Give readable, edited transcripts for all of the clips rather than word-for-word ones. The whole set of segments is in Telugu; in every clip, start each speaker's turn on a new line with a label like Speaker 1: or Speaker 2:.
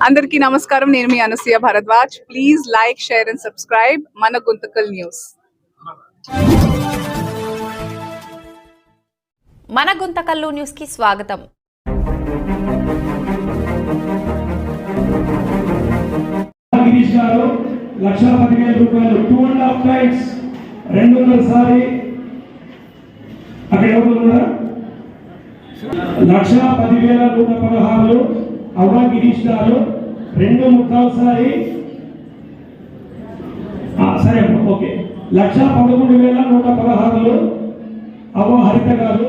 Speaker 1: అందరికీ నమస్కారం. నేను మీ Anasuya Bharadwaj. Please like, share and subscribe మన గుంతకల్ న్యూస్.
Speaker 2: మన గుంతకల్లు న్యూస్ కి స్వాగతం.
Speaker 3: గిరీష్ గారు 1,10,000 రూపాయలు 2.5 టైమ్స్ 200 సారి అక్కడ ఎవరున్నారా 1,10,116 అవ్వ గిరీష్ గారు 2 సారి సరే ఓకే 1,11,116 అవ్వ హరిత గారు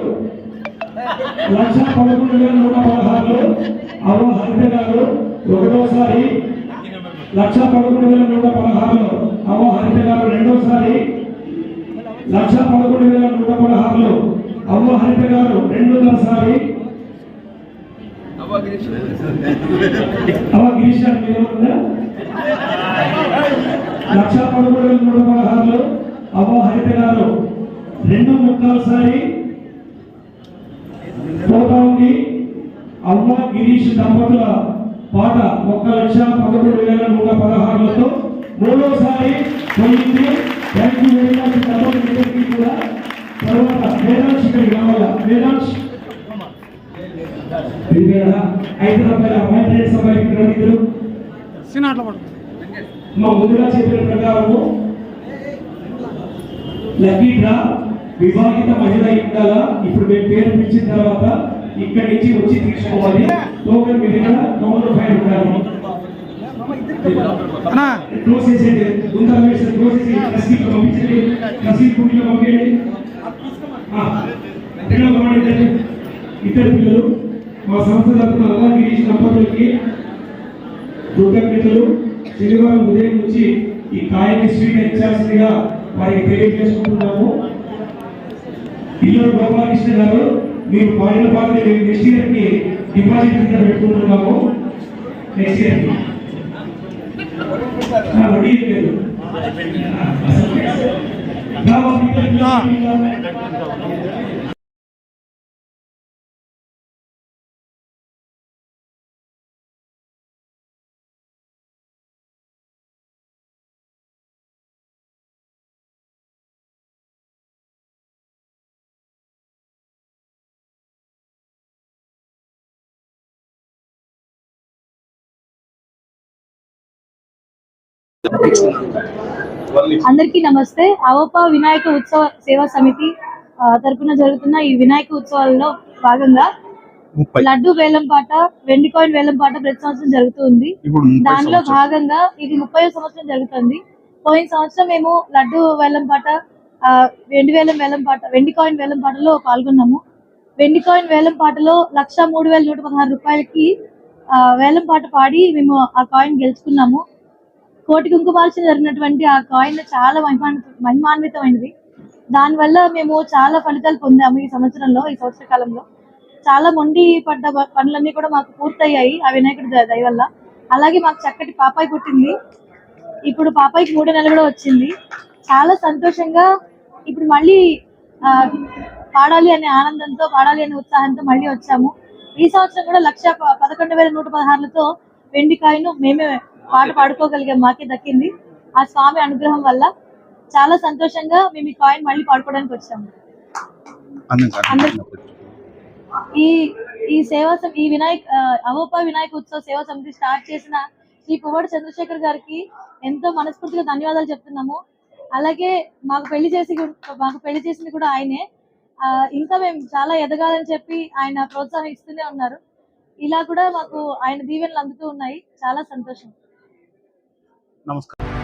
Speaker 3: 1,11,116 అవ్వ హరిత గారు ఒకటోసారి 1,11,116 అవ్వ హరిత గారు రెండోసారి 1,11,116 అవ్వ హరిత గారు 200సారి అవ్వ గిరీష్ గారు మీరు 1,11,116 అవ్వ హరిత గారు 2 పోతా ఉంది. అవ్వ గిరీష్ దంపతుల పాట 1,11,116 మూడోసారి పోయింది. Thank you very much. దంపతులకి కూడా తర్వాత వేదాంశ్ ఇక్కడ కావాలా వేదాంశ్ 5 రూపాయల మైత్రేట్ సభకి ఇద్దరు మా ముందుగా చెప్పిన ప్రకారము లక్కీ డ్రా వివాహిత మహిళ ఉండాలా. ఇప్పుడు మేము పేరు పిలిచిన తర్వాత ఇక్కడి నుంచి వచ్చి తీసుకోవాలి. టోకెన్ మీద టోకెన్ ఫైన్ ఉండాలి. క్లోజ్ చేసేది గుంతకల్ క్లోజ్ చేసి రసీదు పంపించండి. రసీదు పుట్టిన పంపించండి. ఇద్దరు పిల్లలు మా సంస్థ తరఫున అల్లా గిరీష్ దంపతులకి కృతజ్ఞతలు. శనివారం ఉదయం నుంచి ఈ కాయని స్వీట్ ఇచ్చాల్సిందిగా వారికి తెలియజేసుకుంటున్నాము. ఇల్లు గోపాలకృష్ణ గారు మీరు పాడిన పాటలు నెక్స్ట్ ఇయర్ కి డిపాజిట్ కింద పెట్టుకుంటున్నాము. నెక్స్ట్ ఇయర్ కి వడ్డీ లేదు.
Speaker 4: అందరికీ నమస్తే. అవప వినాయక ఉత్సవ సేవా సమితి తరపున జరుగుతున్న ఈ వినాయక ఉత్సవాలలో భాగంగా లడ్డు వేలం పాట, వెండి కాయిన్ వేలం పాట ప్రతి సంవత్సరం జరుగుతుంది. దానిలో భాగంగా ఇది 30వ సంవత్సరం జరుగుతుంది. పోయిన సంవత్సరం మేము లడ్డు వేలం పాట, వెండి కాయిన్ వేలం పాటలో పాల్గొన్నాము. వెండి కాయిన్ వేలం పాటలో 1,03,116 రూపాయలకి వేలం పాట పాడి మేము ఆ కాయిన్ గెలుచుకున్నాము. కోటి కుంకుమార్చన జరిగినటువంటి ఆ కాయిన్ చాలా మహిమాన్వితమైనది. దానివల్ల మేము చాలా ఫలితాలు పొందాము. ఈ సంవత్సర కాలంలో చాలా మొండి పడ్డ పనులన్నీ కూడా మాకు పూర్తయ్యాయి ఆ వినాయకుడి దయ వల్ల. అలాగే మాకు చక్కటి పాపాయి పుట్టింది. ఇప్పుడు పాపాయికి 3 నెలలు కూడా వచ్చింది. చాలా సంతోషంగా ఇప్పుడు మళ్ళీ పాడాలి అనే ఆనందంతో, పాడాలి అనే ఉత్సాహంతో మళ్ళీ వచ్చాము. ఈ సంవత్సరం కూడా 1,11,116 వెండి కాయిన్ మేమే పాట పాడుకోగలిగాం. మాకే దక్కింది ఆ స్వామి అనుగ్రహం వల్ల. చాలా సంతోషంగా మేము ఈ కాయిన్ మళ్ళీ పాడుకోవడానికి వచ్చాము. ఈ అవప వినాయక ఉత్సవ సేవా సమితి స్టార్ట్ చేసిన శ్రీ పువ్వాడ చంద్రశేఖర్ గారికి ఎంతో మనస్ఫూర్తిగా ధన్యవాదాలు చెప్తున్నాము. అలాగే మాకు పెళ్లి చేసింది కూడా ఆయనే. ఇంకా మేము చాలా ఎదగాలని చెప్పి ఆయన ప్రోత్సాహిస్తూనే ఉన్నారు. ఇలా కూడా మాకు ఆయన దీవెనలు అందుతూ ఉన్నాయి. చాలా సంతోషం.
Speaker 5: నమస్కారం.